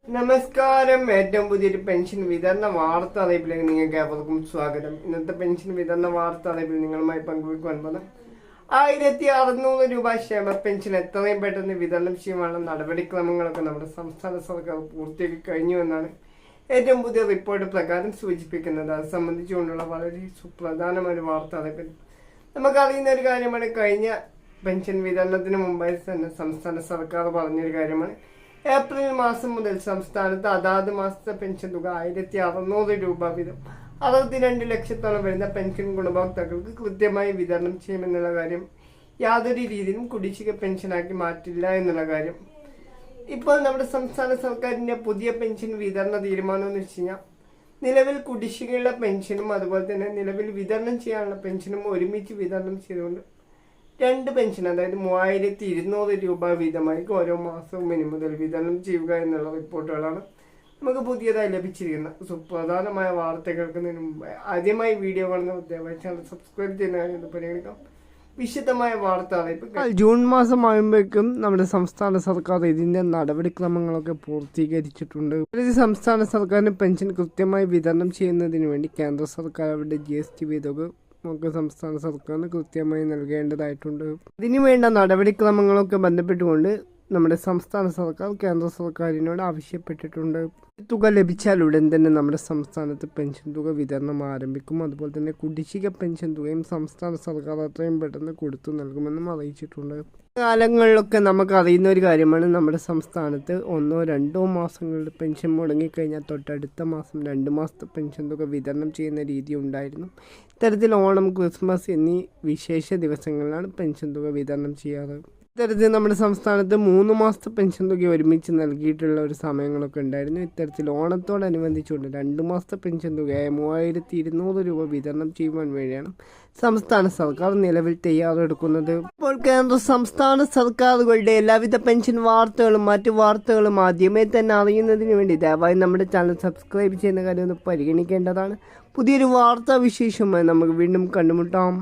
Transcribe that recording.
നമസ്കാരം. ഏറ്റവും പുതിയൊരു പെൻഷൻ വിതരണ വാർത്ത അറിയിപ്പിലേക്ക് നിങ്ങൾക്ക് ഏവർക്കും സ്വാഗതം. ഇന്നത്തെ പെൻഷൻ വിതരണ വാർത്ത അറിയിപ്പിൽ നിങ്ങളുമായി പങ്കുവയ്ക്കുവാൻ പോകുന്ന 1600 രൂപ ക്ഷേമ പെൻഷൻ എത്രയും പെട്ടെന്ന് വിതരണം ചെയ്യുവാനുള്ള നടപടിക്രമങ്ങളൊക്കെ നമ്മുടെ സംസ്ഥാന സർക്കാർ പൂർത്തിയാക്കി കഴിഞ്ഞു എന്നാണ് ഏറ്റവും പുതിയ റിപ്പോർട്ട് പ്രകാരം സൂചിപ്പിക്കുന്നത്. അത് സംബന്ധിച്ചുകൊണ്ടുള്ള വളരെ സുപ്രധാനമായ ഒരു വാർത്ത അറിയിപ്പിൽ നമുക്കറിയുന്ന ഒരു കാര്യമാണ്. കഴിഞ്ഞ പെൻഷൻ വിതരണത്തിന് മുമ്പായി തന്നെ സംസ്ഥാന സർക്കാർ പറഞ്ഞൊരു കാര്യമാണ്. ഏപ്രിൽ മാസം മുതൽ സംസ്ഥാനത്ത് അതാത് മാസത്തെ പെൻഷൻ തുക 1600 രൂപ വീതം 62 ലക്ഷത്തോളം വരുന്ന പെൻഷൻ ഗുണഭോക്താക്കൾക്ക് കൃത്യമായി വിതരണം ചെയ്യുമെന്നുള്ള കാര്യം യാതൊരു രീതിയിലും കുടിശ്ശിക പെൻഷനാക്കി മാറ്റില്ല എന്നുള്ള കാര്യം. ഇപ്പോൾ നമ്മുടെ സംസ്ഥാന സർക്കാരിന്റെ പുതിയ പെൻഷൻ വിതരണ തീരുമാനം എന്ന് വെച്ച് കഴിഞ്ഞാൽ നിലവിൽ കുടിശ്ശികയുള്ള പെൻഷനും അതുപോലെ തന്നെ നിലവിൽ വിതരണം ചെയ്യാനുള്ള പെൻഷനും ഒരുമിച്ച് വിതരണം ചെയ്തുകൊണ്ട് 2 പെൻഷൻ, അതായത് 3200 രൂപ വീതമായിരിക്കും ഓരോ മാസവും ഇനി മുതൽ വിതരണം ചെയ്യുക എന്നുള്ള റിപ്പോർട്ടുകളാണ് നമുക്ക് പുതിയതായി ലഭിച്ചിരിക്കുന്നത്. സുപ്രധാനമായ വാർത്ത കേൾക്കുന്നതിന് മുമ്പ് ആദ്യമായി വീഡിയോ കാണുന്ന ദയവായി ചാനൽ സബ്സ്ക്രൈബ് ചെയ്യുന്നതിന് പരിഗണിക്കാം. വിശദമായ വാർത്ത അറിയിപ്പ് ജൂൺ മാസം ആകുമ്പോഴേക്കും നമ്മുടെ സംസ്ഥാന സർക്കാർ ഇതിന്റെ നടപടിക്രമങ്ങളൊക്കെ പൂർത്തീകരിച്ചിട്ടുണ്ട്. സംസ്ഥാന സർക്കാരിന് പെൻഷൻ കൃത്യമായി വിതരണം ചെയ്യുന്നതിന് വേണ്ടി കേന്ദ്ര സർക്കാർ അവരുടെ GST വിധക നമുക്ക് സംസ്ഥാന സർക്കാരിന് കൃത്യമായി നൽകേണ്ടതായിട്ടുണ്ട്. ഇതിനുവേണ്ട നടപടിക്രമങ്ങളൊക്കെ ബന്ധപ്പെട്ടുകൊണ്ട് നമ്മുടെ സംസ്ഥാന സർക്കാർ കേന്ദ്ര സർക്കാരിനോട് ആവശ്യപ്പെട്ടിട്ടുണ്ട്. തുക ലഭിച്ചാൽ ഉടൻ തന്നെ നമ്മുടെ സംസ്ഥാനത്ത് പെൻഷൻ തുക വിതരണം ആരംഭിക്കും. അതുപോലെ തന്നെ കുടിശ്ശിക പെൻഷൻ തുകയും സംസ്ഥാന സർക്കാർ അത്രയും പെട്ടെന്ന് കൊടുത്തു നൽകുമെന്നും അറിയിച്ചിട്ടുണ്ട്. കാലങ്ങളിലൊക്കെ നമുക്ക് അറിയുന്ന ഒരു കാര്യമാണ്, നമ്മുടെ സംസ്ഥാനത്ത് 1-2 മാസങ്ങളുടെ പെൻഷൻ മുടങ്ങിക്കഴിഞ്ഞാൽ തൊട്ടടുത്ത മാസം 2 മാസത്തെ പെൻഷൻ തുക വിതരണം ചെയ്യുന്ന രീതി ഉണ്ടായിരുന്നു. ഇത്തരത്തിൽ ഓണം, ക്രിസ്മസ് എന്നീ വിശേഷ ദിവസങ്ങളിലാണ് പെൻഷൻ തുക വിതരണം ചെയ്യാറ്. ഇത്തരത്തിൽ നമ്മുടെ സംസ്ഥാനത്ത് 3 മാസത്തെ പെൻഷൻ തുക ഒരുമിച്ച് നൽകിയിട്ടുള്ള ഒരു സമയങ്ങളൊക്കെ ഉണ്ടായിരുന്നു. ഇത്തരത്തിൽ ഓണത്തോടനുബന്ധിച്ചുകൊണ്ട് 2 മാസത്തെ പെൻഷൻ തുകയായ 3200 രൂപ വിതരണം ചെയ്യുവാൻ വേണ്ടിയാണ് സംസ്ഥാന സർക്കാർ നിലവിൽ തയ്യാറെടുക്കുന്നത്. ഇപ്പോൾ കേന്ദ്ര സംസ്ഥാന സർക്കാരുകളുടെ എല്ലാവിധ പെൻഷൻ വാർത്തകളും മറ്റു വാർത്തകളും ആദ്യമേ തന്നെ അറിയുന്നതിന് വേണ്ടി ദയവായി നമ്മുടെ ചാനൽ സബ്സ്ക്രൈബ് ചെയ്യുന്ന കാര്യം ഒന്ന് പരിഗണിക്കേണ്ടതാണ്. പുതിയൊരു വാർത്താ വിശേഷമായി നമുക്ക് വീണ്ടും കണ്ടുമുട്ടാം.